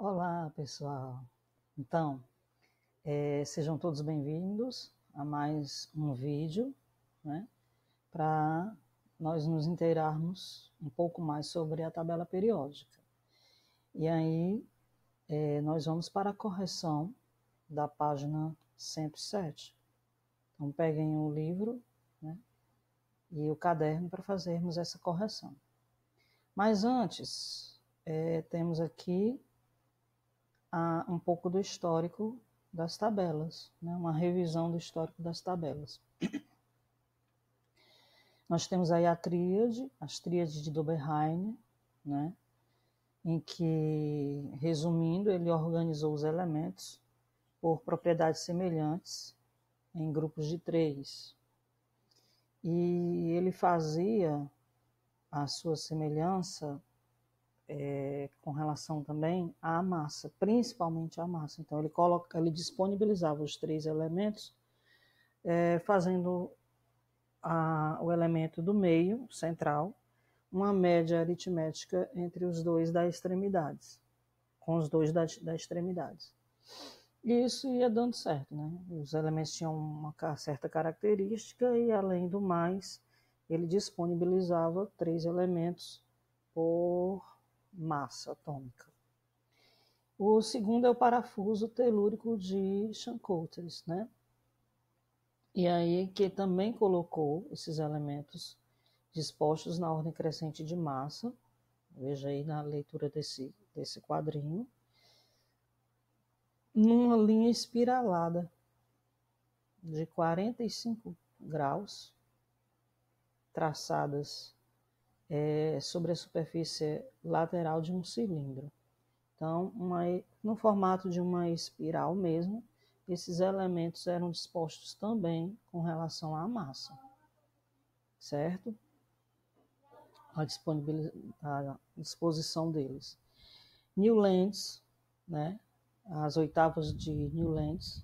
Olá, pessoal. Então, sejam todos bem-vindos a mais um vídeo, né, para nós nos inteirarmos um pouco mais sobre a tabela periódica. E aí, nós vamos para a correção da página 107. Então, peguem o livro, né, e o caderno para fazermos essa correção. Mas antes, temos aqui um pouco do histórico das tabelas, né? Uma revisão do histórico das tabelas. Nós temos aí as tríades de Dobereiner, né? Em que, resumindo, ele organizou os elementos por propriedades semelhantes em grupos de 3. E ele fazia a sua semelhança com relação também à massa, principalmente à massa. Então, ele disponibilizava os 3 elementos, fazendo o elemento do meio, central, uma média aritmética entre os dois das extremidades, com os dois das extremidades. E isso ia dando certo, né? Os elementos tinham uma certa característica e, além do mais, ele disponibilizava 3 elementos por massa atômica. O segundo é o parafuso telúrico de Chern-Coulter, né? E aí que também colocou esses elementos dispostos na ordem crescente de massa. Veja aí na leitura desse quadrinho. Numa linha espiralada de 45 graus, traçadas sobre a superfície lateral de um cilindro. Então, no formato de uma espiral mesmo, esses elementos eram dispostos também com relação à massa, certo? A disposição deles. Newlands, né? As oitavas de Newlands,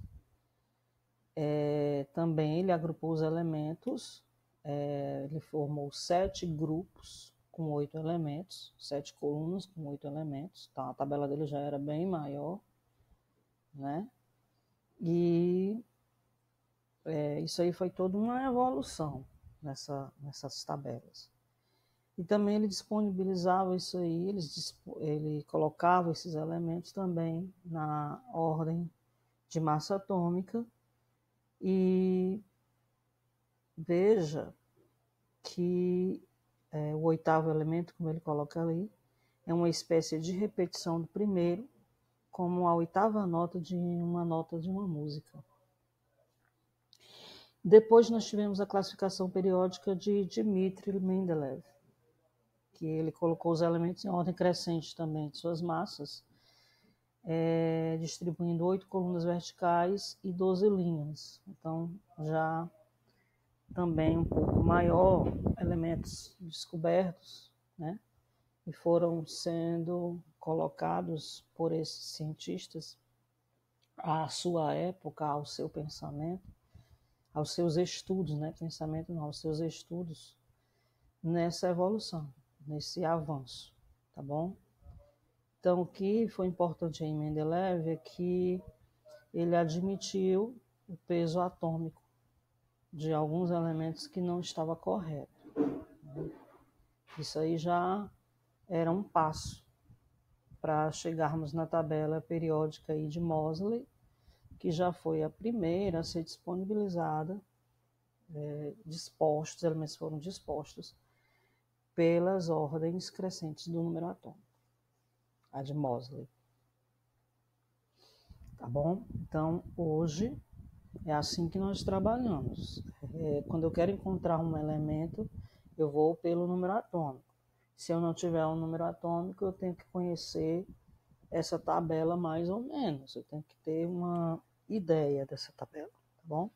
também ele agrupou os elementos, ele formou 7 grupos com 8 elementos, 7 colunas com 8 elementos. Então, a tabela dele já era bem maior, né? E isso aí foi toda uma evolução nessas tabelas. E também ele disponibilizava isso aí, ele colocava esses elementos também na ordem de massa atômica. E veja que o oitavo elemento, como ele coloca ali, é uma espécie de repetição do primeiro, como a oitava nota de uma música. Depois nós tivemos a classificação periódica de Dmitri Mendeleev, que ele colocou os elementos em ordem crescente também de suas massas, distribuindo 8 colunas verticais e 12 linhas. Então, já também um pouco maior, elementos descobertos, né? E foram sendo colocados por esses cientistas à sua época, ao seu pensamento, aos seus estudos, né? Pensamento não, aos seus estudos nessa evolução, nesse avanço, tá bom? Então, o que foi importante em Mendeleev é que ele admitiu o peso atômico de alguns elementos que não estava correto. Isso aí já era um passo para chegarmos na tabela periódica aí de Moseley, que já foi a primeira a ser disponibilizada, os elementos foram dispostos pelas ordens crescentes do número atômico, a de Moseley. Tá bom? Então, hoje é assim que nós trabalhamos. Quando eu quero encontrar um elemento, eu vou pelo número atômico. Se eu não tiver um número atômico, eu tenho que conhecer essa tabela mais ou menos. Eu tenho que ter uma ideia dessa tabela, tá bom?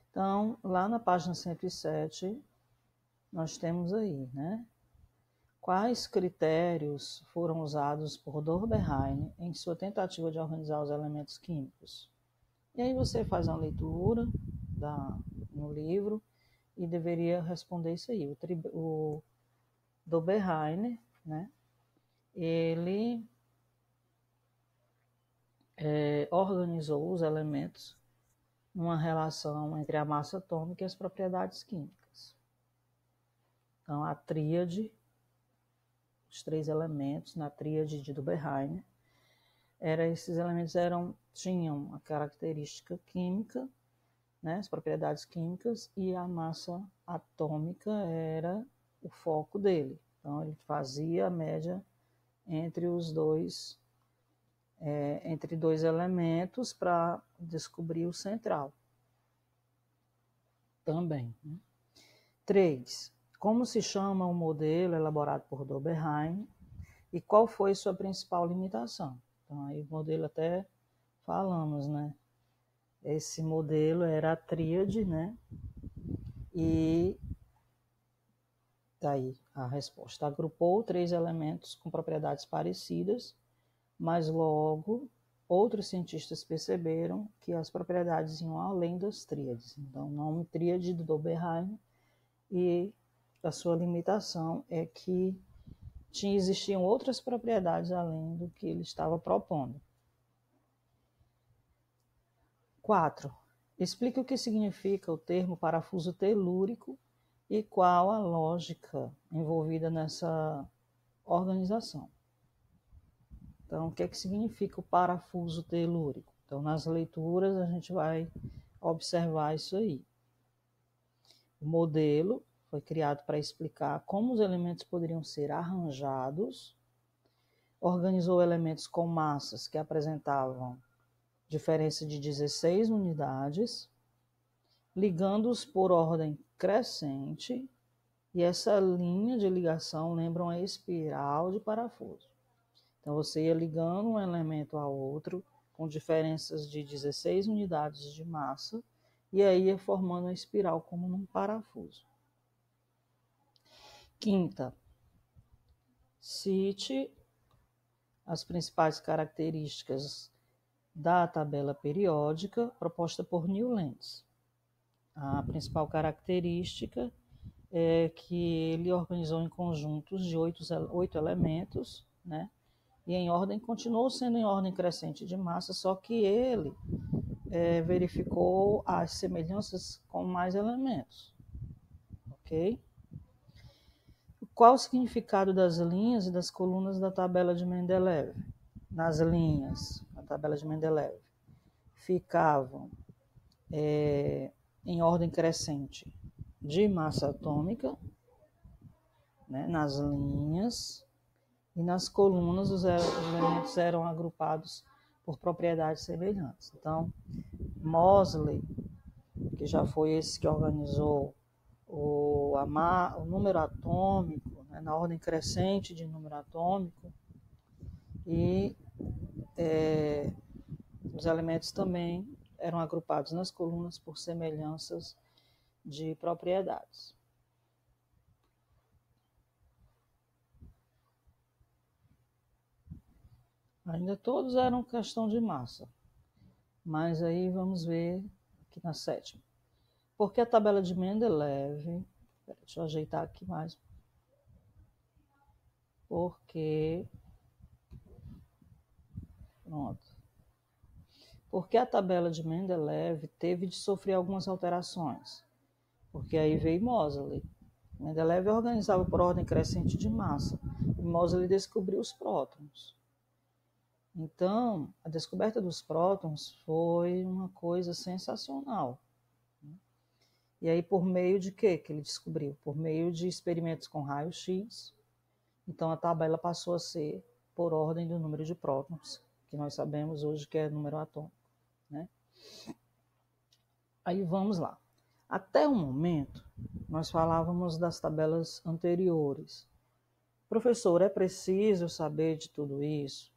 Então, lá na página 107, nós temos aí, né? Quais critérios foram usados por Dobereiner em sua tentativa de organizar os elementos químicos? E aí você faz uma leitura no livro e deveria responder isso aí. O Dobereiner, né, ele organizou os elementos numa relação entre a massa atômica e as propriedades químicas. Então, a tríade, os 3 elementos na tríade de Dobereiner, esses elementos tinham a característica química, né, as propriedades químicas, e a massa atômica era o foco dele. Então, ele fazia a média entre os dois, entre 2 elementos para descobrir o central. Também. Né? 3. Como se chama o modelo elaborado por Dobereiner e qual foi sua principal limitação? Então, aí o modelo até falamos, né? Esse modelo era a tríade, né? E daí a resposta. Agrupou 3 elementos com propriedades parecidas, mas logo outros cientistas perceberam que as propriedades iam além das tríades. Então, o nome tríade do Dobereiner, e a sua limitação é que existiam outras propriedades além do que ele estava propondo. 4. Explique o que significa o termo parafuso telúrico e qual a lógica envolvida nessa organização. Então, o que é que significa o parafuso telúrico? Então, nas leituras a gente vai observar isso aí. O modelo foi criado para explicar como os elementos poderiam ser arranjados, organizou elementos com massas que apresentavam diferença de 16 unidades, ligando-os por ordem crescente, e essa linha de ligação lembra uma espiral de parafuso. Então, você ia ligando um elemento ao outro com diferenças de 16 unidades de massa, e aí ia formando uma espiral como num parafuso. 5. Cite as principais características da tabela periódica proposta por Newlands. A principal característica é que ele organizou em conjuntos de 8 elementos, né? E em ordem, continuou sendo em ordem crescente de massa, só que ele verificou as semelhanças com mais elementos. Ok? Qual o significado das linhas e das colunas da tabela de Mendeleev? Nas linhas, na tabela de Mendeleev, ficavam em ordem crescente de massa atômica, né, nas linhas, e nas colunas os elementos eram agrupados por propriedades semelhantes. Então, Moseley, que já foi esse que organizou o número atômico, né, na ordem crescente de número atômico, e os elementos também eram agrupados nas colunas por semelhanças de propriedades. Ainda todos eram questão de massa, mas aí vamos ver aqui na 7ª. Porque a tabela de Mendeleev, deixa eu ajeitar aqui mais, porque a tabela de Mendeleev teve de sofrer algumas alterações, porque aí veio Moseley. Mendeleev organizava por ordem crescente de massa, e Moseley descobriu os prótons. Então, a descoberta dos prótons foi uma coisa sensacional. E aí, por meio de quê que ele descobriu? Por meio de experimentos com raio-x. Então, a tabela passou a ser por ordem do número de prótons, que nós sabemos hoje que é número atômico. Né? Aí, vamos lá. Até o momento, nós falávamos das tabelas anteriores. Professor, é preciso saber de tudo isso?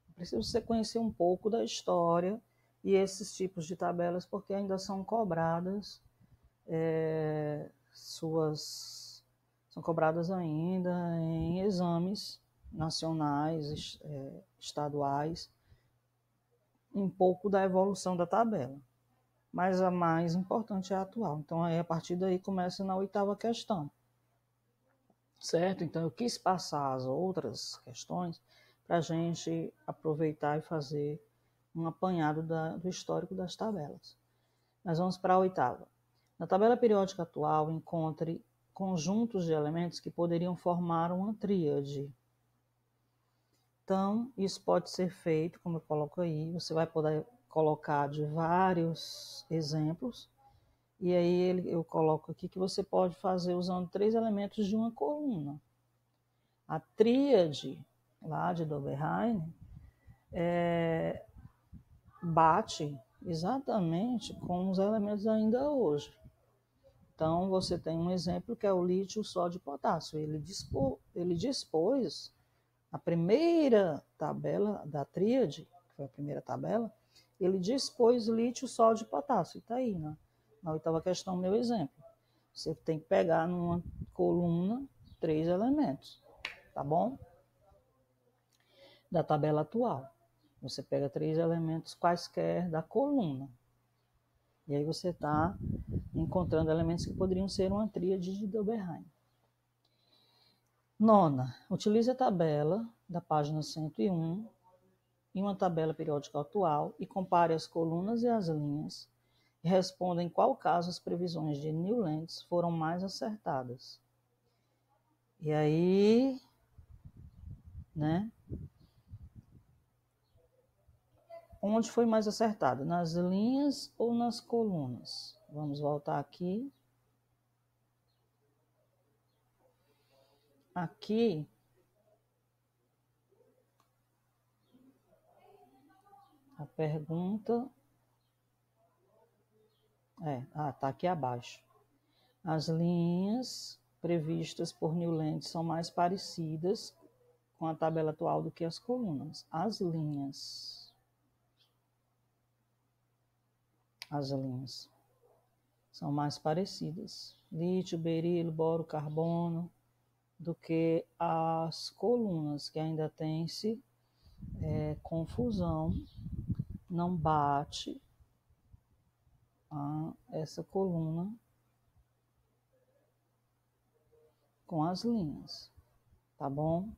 É preciso você conhecer um pouco da história e esses tipos de tabelas, porque ainda são cobradas são cobradas ainda em exames nacionais, estaduais, um pouco da evolução da tabela. Mas a mais importante é a atual. Então, aí, a partir daí, começa na 8ª questão. certo? Então, eu quis passar as outras questões para a gente aproveitar e fazer um apanhado do histórico das tabelas. Nós vamos para a oitava. Na tabela periódica atual, encontre conjuntos de elementos que poderiam formar uma tríade. Então, isso pode ser feito, como eu coloco aí, você vai poder colocar de vários exemplos, e aí eu coloco aqui que você pode fazer usando 3 elementos de uma coluna. A tríade lá de Dobeheim bate exatamente com os elementos ainda hoje. Então, você tem um exemplo que é o lítio, sódio e potássio. Ele dispôs a primeira tabela da tríade, que foi a primeira tabela, ele dispôs lítio, sódio e potássio. E está aí, né? Na oitava questão, meu exemplo. Você tem que pegar numa coluna 3 elementos, tá bom? Da tabela atual. Você pega 3 elementos quaisquer da coluna. E aí você está encontrando elementos que poderiam ser uma tríade de Dobeheim. Nona, utilize a tabela da página 101 em uma tabela periódica atual e compare as colunas e as linhas e responda em qual caso as previsões de Newlands foram mais acertadas. E aí, né? Onde foi mais acertado? Nas linhas ou nas colunas? Vamos voltar aqui. Aqui, a pergunta tá aqui abaixo. As linhas previstas por Newlands são mais parecidas com a tabela atual do que as colunas. As linhas são mais parecidas. Lítio, berilo, boro, carbono, do que as colunas, que ainda tem-se confusão, não bate essa coluna com as linhas, tá bom?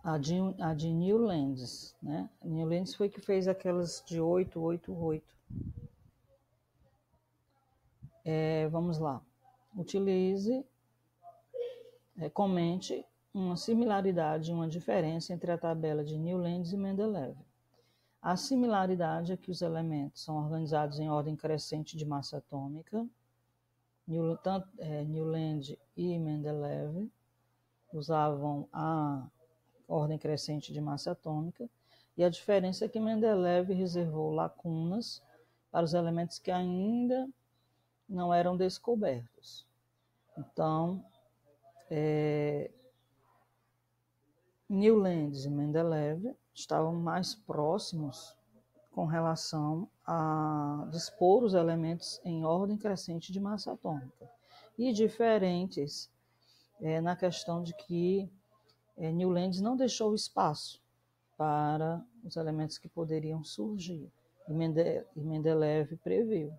A de Newlands, né? Newlands foi que fez aquelas de 888. Vamos lá. Utilize, comente uma similaridade e uma diferença entre a tabela de Newlands e Mendeleev. A similaridade é que os elementos são organizados em ordem crescente de massa atômica. Newland e Mendeleev usavam a ordem crescente de massa atômica, e a diferença é que Mendeleev reservou lacunas para os elementos que ainda não eram descobertos. Então, Newlands e Mendeleev estavam mais próximos com relação a dispor os elementos em ordem crescente de massa atômica, e diferentes na questão de que Newlands não deixou espaço para os elementos que poderiam surgir, e Mendeleev previu,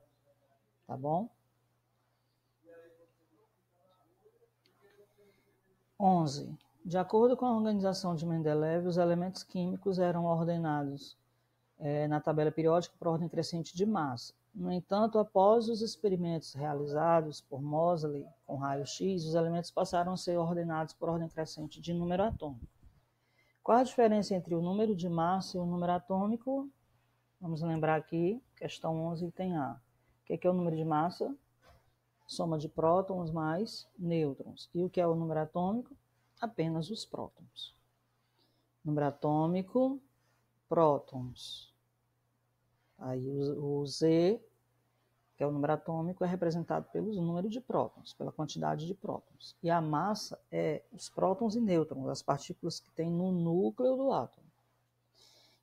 tá bom? 11. De acordo com a organização de Mendeleev, os elementos químicos eram ordenados na tabela periódica por ordem crescente de massa. No entanto, após os experimentos realizados por Moseley com raio-x, os elementos passaram a ser ordenados por ordem crescente de número atômico. Qual a diferença entre o número de massa e o número atômico? Vamos lembrar aqui, questão 11, item A. O que é o número de massa? Soma de prótons mais nêutrons. E o que é o número atômico? Apenas os prótons. Número atômico, prótons. Aí o Z, que é o número atômico, é representado pelo número de prótons, pela quantidade de prótons. E a massa é os prótons e nêutrons, as partículas que tem no núcleo do átomo.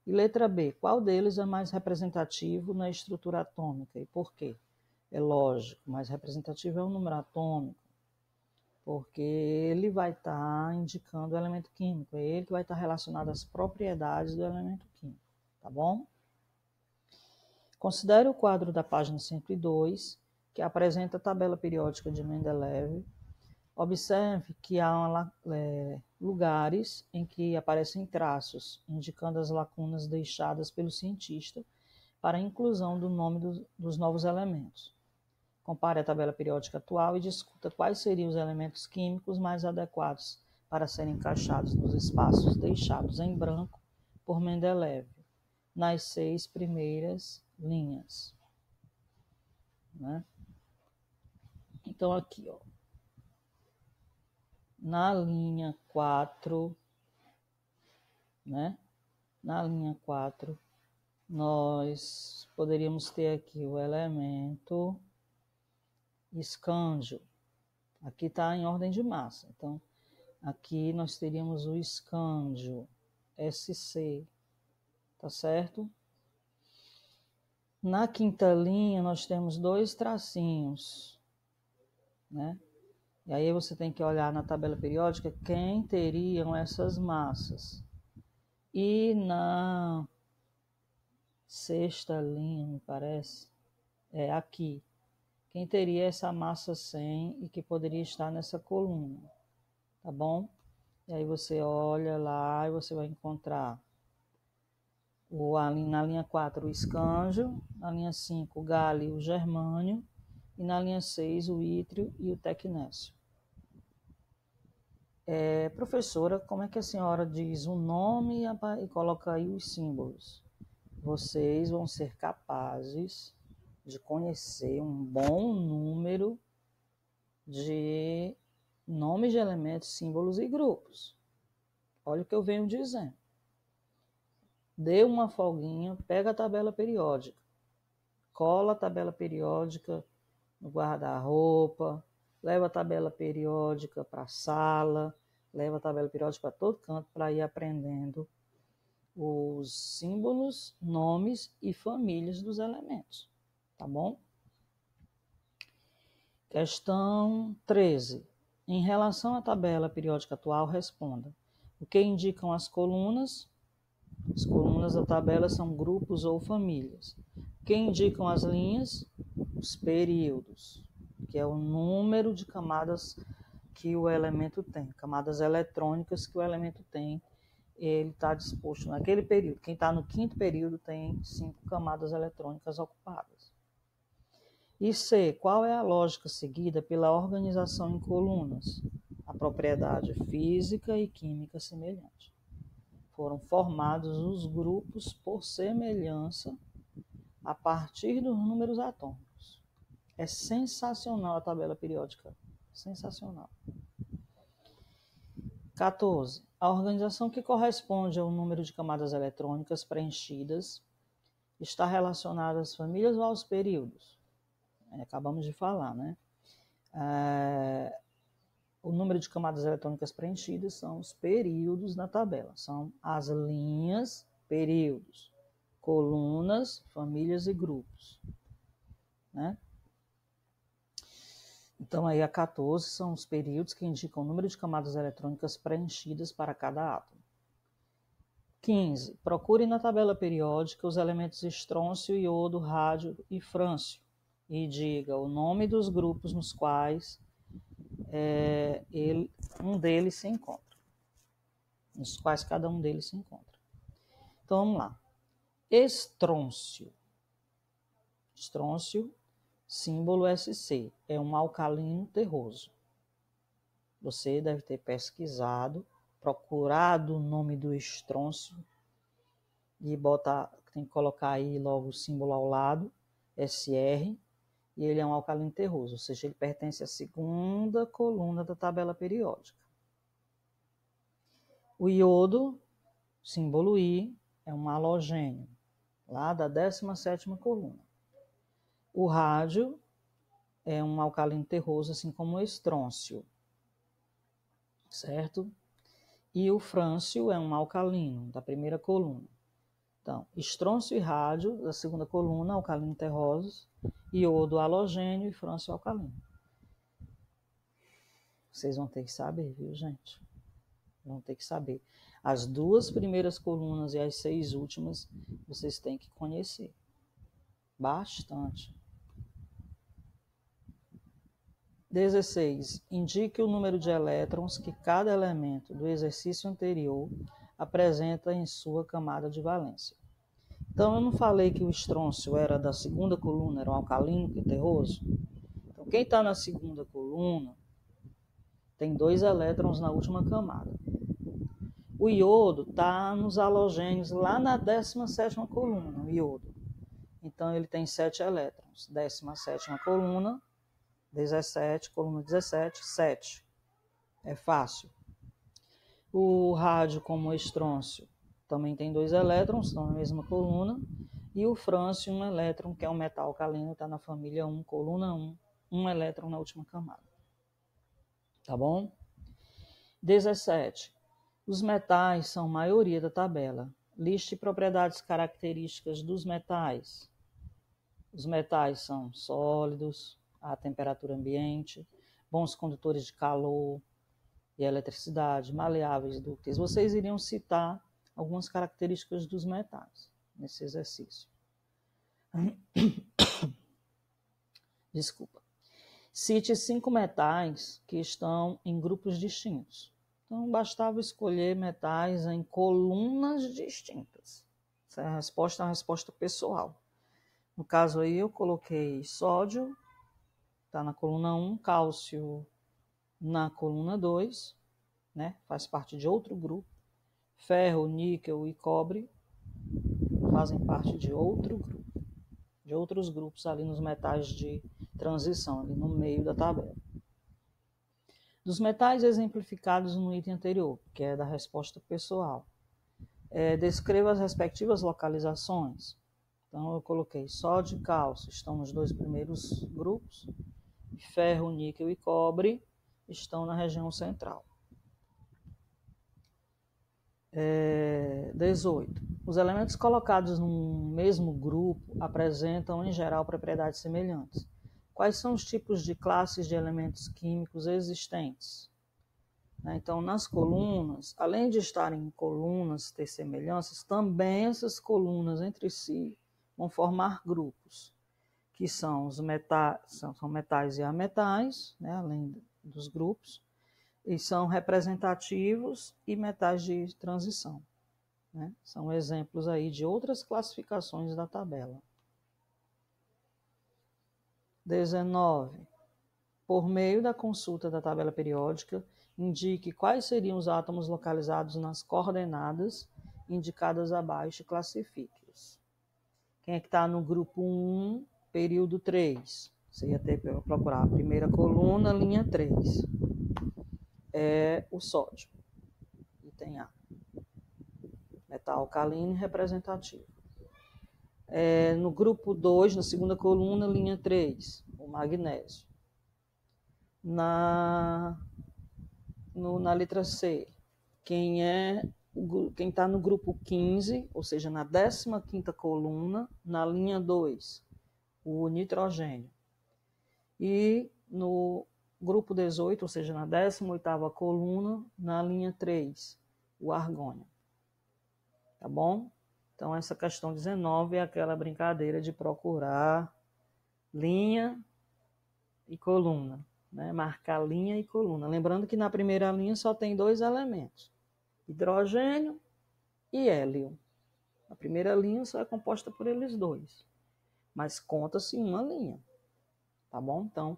E letra B, qual deles é mais representativo na estrutura atômica e por quê? É lógico, mais representativo é o número atômico, porque ele vai estar indicando o elemento químico, é ele que vai estar relacionado às propriedades do elemento químico, tá bom? Considere o quadro da página 102, que apresenta a tabela periódica de Mendeleev, Observe que há lugares em que aparecem traços, indicando as lacunas deixadas pelo cientista para a inclusão do nome dos novos elementos. Compare a tabela periódica atual e discuta quais seriam os elementos químicos mais adequados para serem encaixados nos espaços deixados em branco por Mendeleev, nas 6 primeiras linhas. Né? Então, aqui, ó, na linha 4, né? Na linha 4, nós poderíamos ter aqui o elemento escândio. Aqui está em ordem de massa. Então, aqui nós teríamos o escândio, SC, tá certo? Na quinta linha, nós temos 2 tracinhos, né? E aí você tem que olhar na tabela periódica quem teriam essas massas. E na sexta linha, me parece, é aqui, quem teria essa massa 100 e que poderia estar nessa coluna, tá bom? E aí você olha lá e você vai encontrar na linha 4 o escândio, na linha 5 o gálio e o germânio, e na linha 6 o ítrio e o tecnécio. Professora, como é que a senhora diz o nome e coloca aí os símbolos? Vocês vão ser capazes de conhecer um bom número de nomes de elementos, símbolos e grupos. Olha o que eu venho dizendo. Dê uma folguinha, pega a tabela periódica, cola a tabela periódica no guarda-roupa, leva a tabela periódica para a sala, leva a tabela periódica para todo canto para ir aprendendo os símbolos, nomes e famílias dos elementos, tá bom? Questão 13. Em relação à tabela periódica atual, responda. O que indicam as colunas? As colunas da tabela são grupos ou famílias. O que indicam as linhas? Os períodos, que é o número de camadas que o elemento tem, camadas eletrônicas que o elemento tem, ele está disposto naquele período. Quem está no 5º período tem 5 camadas eletrônicas ocupadas. E C, qual é a lógica seguida pela organização em colunas? A propriedade física e química semelhante. Foram formados os grupos por semelhança a partir dos números atômicos. É sensacional a tabela periódica. Sensacional. 14. A organização que corresponde ao número de camadas eletrônicas preenchidas está relacionada às famílias ou aos períodos? Acabamos de falar, né? O número de camadas eletrônicas preenchidas são os períodos na tabela. São as linhas, períodos, colunas, famílias e grupos, né? Então, aí a 14 são os períodos que indicam o número de camadas eletrônicas preenchidas para cada átomo. 15. Procure na tabela periódica os elementos estrôncio, iodo, rádio e frâncio e diga o nome dos grupos nos quais um deles se encontra. Nos quais cada um deles se encontra. Então, vamos lá. Estrôncio. Estrôncio, símbolo SC, é um alcalino terroso. Você deve ter pesquisado, procurado o nome do estrôncio e tem que colocar aí logo o símbolo ao lado, SR, e ele é um alcalino terroso, ou seja, ele pertence à 2ª coluna da tabela periódica. O iodo, símbolo I, é um halogênio, lá da 17ª coluna. O rádio é um alcalino terroso, assim como o estrôncio, certo? E o frâncio é um alcalino, da 1ª coluna. Então, estrôncio e rádio, da 2ª coluna, alcalino terrosos, iodo halogênio e frâncio alcalino. Vocês vão ter que saber, viu, gente? Vão ter que saber. As 2 primeiras colunas e as 6 últimas, vocês têm que conhecer. Bastante. 16. Indique o número de elétrons que cada elemento do exercício anterior apresenta em sua camada de valência. Então, eu não falei que o estrôncio era da segunda coluna, era um alcalino terroso? Então, quem está na segunda coluna tem 2 elétrons na última camada. O iodo está nos halogênios lá na 17ª coluna, o iodo. Então, ele tem 7 elétrons. 17ª coluna, 17, coluna 17, 7. É fácil. O rádio, como o estrôncio, também tem 2 elétrons, estão na mesma coluna. E o frâncio, 1 elétron, que é um metal alcalino, está na família 1, coluna 1, 1 elétron na última camada. Tá bom? 17. Os metais são maioria da tabela. Liste propriedades características dos metais. Os metais são sólidos, à temperatura ambiente, bons condutores de calor e eletricidade, maleáveis e dúcteis. Vocês iriam citar algumas características dos metais nesse exercício. Desculpa. Cite 5 metais que estão em grupos distintos. Então, bastava escolher metais em colunas distintas. Essa é uma resposta pessoal. No caso aí, eu coloquei sódio, está na coluna 1, cálcio na coluna 2, né? Faz parte de outro grupo. Ferro, níquel e cobre fazem parte de outro grupo, de outros grupos ali nos metais de transição, ali no meio da tabela. Dos metais exemplificados no item anterior, que é da resposta pessoal, descreva as respectivas localizações. Então, eu coloquei sódio e cálcio, estão nos 2 primeiros grupos, ferro, níquel e cobre estão na região central. 18. Os elementos colocados no mesmo grupo apresentam, em geral, propriedades semelhantes. Quais são os tipos de classes de elementos químicos existentes? Então, nas colunas, além de estarem em colunas, ter semelhanças, também essas colunas entre si vão formar grupos, que são os metais, são metais e ametais, né, além dos grupos, e são representativos e metais de transição. Né? São exemplos aí de outras classificações da tabela. 19. Por meio da consulta da tabela periódica, indique quais seriam os átomos localizados nas coordenadas indicadas abaixo e classifique-os. Quem é que está no grupo 1, período 3? Você ia ter que procurar a primeira coluna, linha 3. É o sódio. Item A. Metal alcalino representativo. No grupo 2, na segunda coluna, linha 3, o magnésio. Na letra C, quem está no grupo 15, ou seja, na 15ª coluna, na linha 2, o nitrogênio. E no grupo 18, ou seja, na 18ª coluna, na linha 3, o argônio. Tá bom? Então, essa questão 19 é aquela brincadeira de procurar linha e coluna, né? Marcar linha e coluna. Lembrando que na primeira linha só tem 2 elementos, hidrogênio e hélio. A primeira linha só é composta por eles 2, mas conta-se uma linha. Tá bom? Então,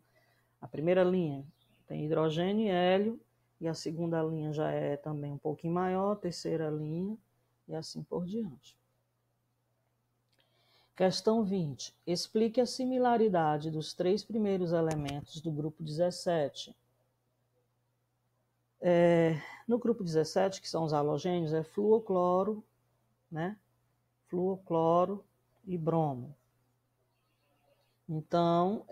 a primeira linha tem hidrogênio e hélio, e a segunda linha já é também um pouquinho maior, a terceira linha, e assim por diante. Questão 20. Explique a similaridade dos 3 primeiros elementos do grupo 17. No grupo 17, que são os halogênios, é fluocloro, né? Fluocloro e bromo. Então,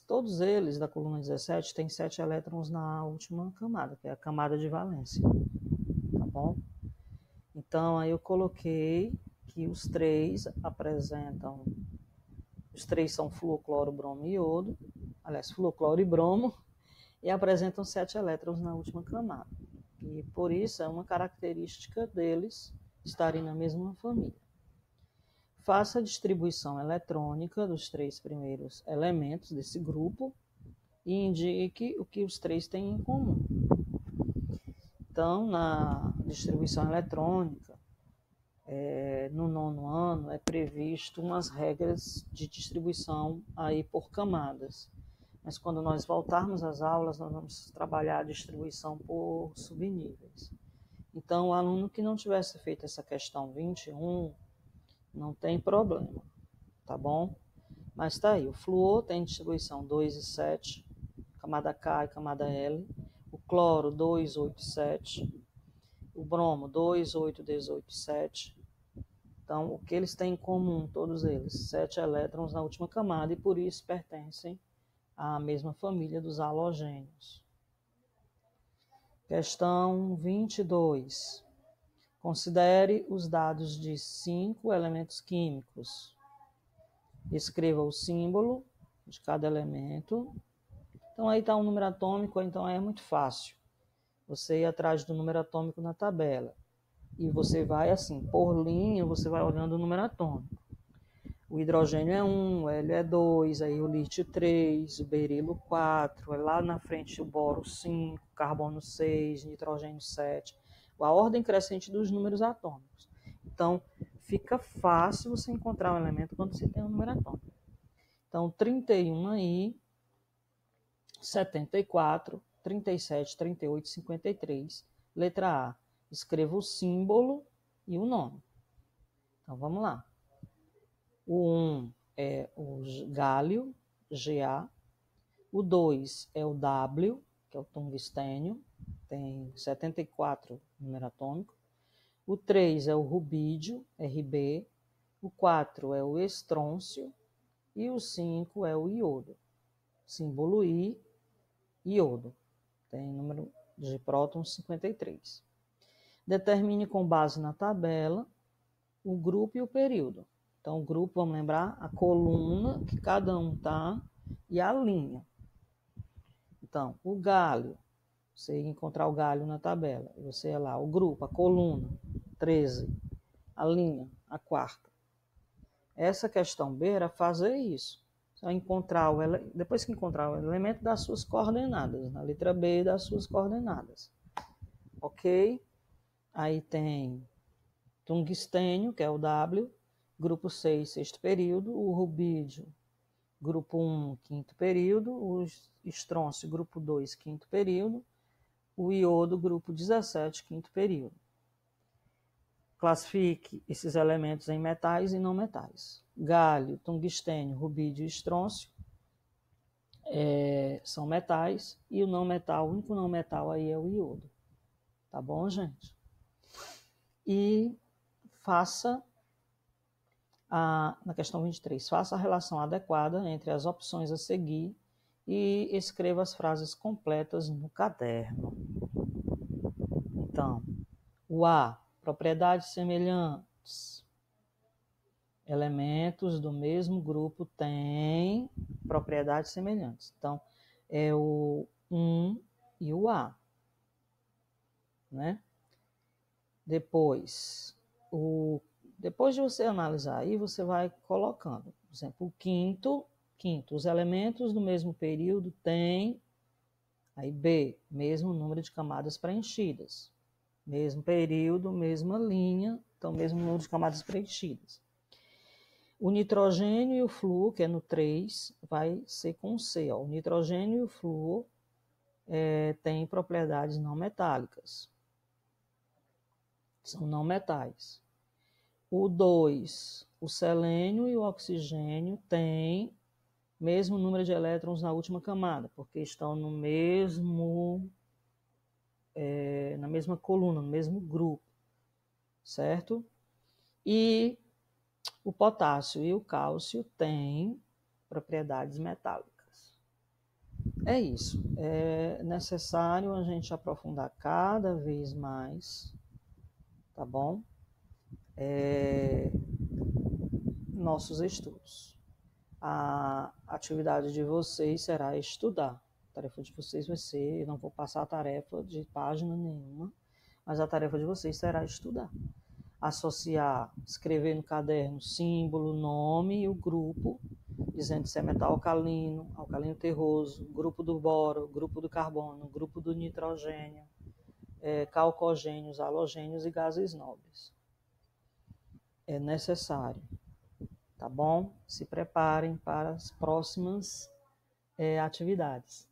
todos eles da coluna 17 têm 7 elétrons na última camada, que é a camada de valência. Tá bom? Então, aí eu coloquei que os 3 são fluocloro, bromo e iodo, aliás, fluocloro e bromo, e apresentam 7 elétrons na última camada. E por isso é uma característica deles estarem na mesma família. Faça a distribuição eletrônica dos 3 primeiros elementos desse grupo, e indique o que os três têm em comum. Então, na distribuição eletrônica, no 9º ano, é previsto umas regras de distribuição aí por camadas. Mas quando nós voltarmos às aulas, nós vamos trabalhar a distribuição por subníveis. Então, o aluno que não tivesse feito essa questão 21, não tem problema, tá bom? Mas tá aí, o flúor tem distribuição 2 e 7, camada K e camada L, o cloro 2, 8 e 7, o bromo 2, 8, 18 e 7. Então, o que eles têm em comum, todos eles? 7 elétrons na última camada e por isso pertencem à mesma família dos halogênios. Questão 22. Considere os dados de 5 elementos químicos. Escreva o símbolo de cada elemento. Então, aí está o número atômico, então é muito fácil. Você ir atrás do número atômico na tabela. E você vai assim, por linha, você vai olhando o número atômico. O hidrogênio é 1, o hélio é 2, aí o lítio 3, o berilo 4, lá na frente o boro 5, carbono 6, nitrogênio 7. A ordem crescente dos números atômicos. Então, fica fácil você encontrar um elemento quando você tem um número atômico. Então, 31 aí, 74, 37, 38, 53. Letra A. Escreva o símbolo e o nome. Então, vamos lá. O 1 é o gálio, Ga. O 2 é o W, que é o tungstênio, tem 74 número atômico. O 3 é o rubídio, Rb. O 4 é o estrôncio. E o 5 é o iodo. Símbolo I, iodo. Tem número de prótons 53. Determine com base na tabela o grupo e o período. Então, o grupo, vamos lembrar, a coluna que cada um está e a linha. Então, o gálio, você encontrar o gálio na tabela, você é lá, o grupo, a coluna, 13, a linha, a quarta. Essa questão B era fazer isso. Só encontrar depois que encontrar o elemento, das suas coordenadas, na letra B das suas coordenadas. Ok? Aí tem tungstênio, que é o W, grupo 6, sexto período, o rubídio, grupo 1, quinto período, o estrôncio, grupo 2, quinto período, o iodo, grupo 17, quinto período. Classifique esses elementos em metais e não metais. Gálio, tungstênio, rubídio e estrôncio são metais, e o não metal, o único não metal aí é o iodo. Tá bom, gente? E faça na questão 23, faça a relação adequada entre as opções a seguir e escreva as frases completas no caderno. Então, o A, propriedades semelhantes. Elementos do mesmo grupo têm propriedades semelhantes. Então, é o 1 e o A. Né? Depois de você analisar aí, você vai colocando. Por exemplo, o quinto, os elementos do mesmo período têm, aí B, mesmo número de camadas preenchidas. Mesmo período, mesma linha, então mesmo número de camadas preenchidas. O nitrogênio e o flúor, que é no 3, vai ser com C. Ó. O nitrogênio e o flúor têm propriedades não metálicas. São não metais. O 2, o selênio e o oxigênio têm mesmo número de elétrons na última camada, porque estão no mesmo, na mesma coluna, no mesmo grupo, certo? E o potássio e o cálcio têm propriedades metálicas. É isso. É necessário a gente aprofundar cada vez mais, tá bom? Nossos estudos. A atividade de vocês será estudar. A tarefa de vocês vai ser, eu não vou passar a tarefa de página nenhuma, mas a tarefa de vocês será estudar. Associar, escrever no caderno símbolo, nome e o grupo dizendo se é metal alcalino, alcalino terroso, grupo do boro, grupo do carbono, grupo do nitrogênio, calcogênios, halogênios e gases nobres. É necessário, tá bom? Se preparem para as próximas atividades.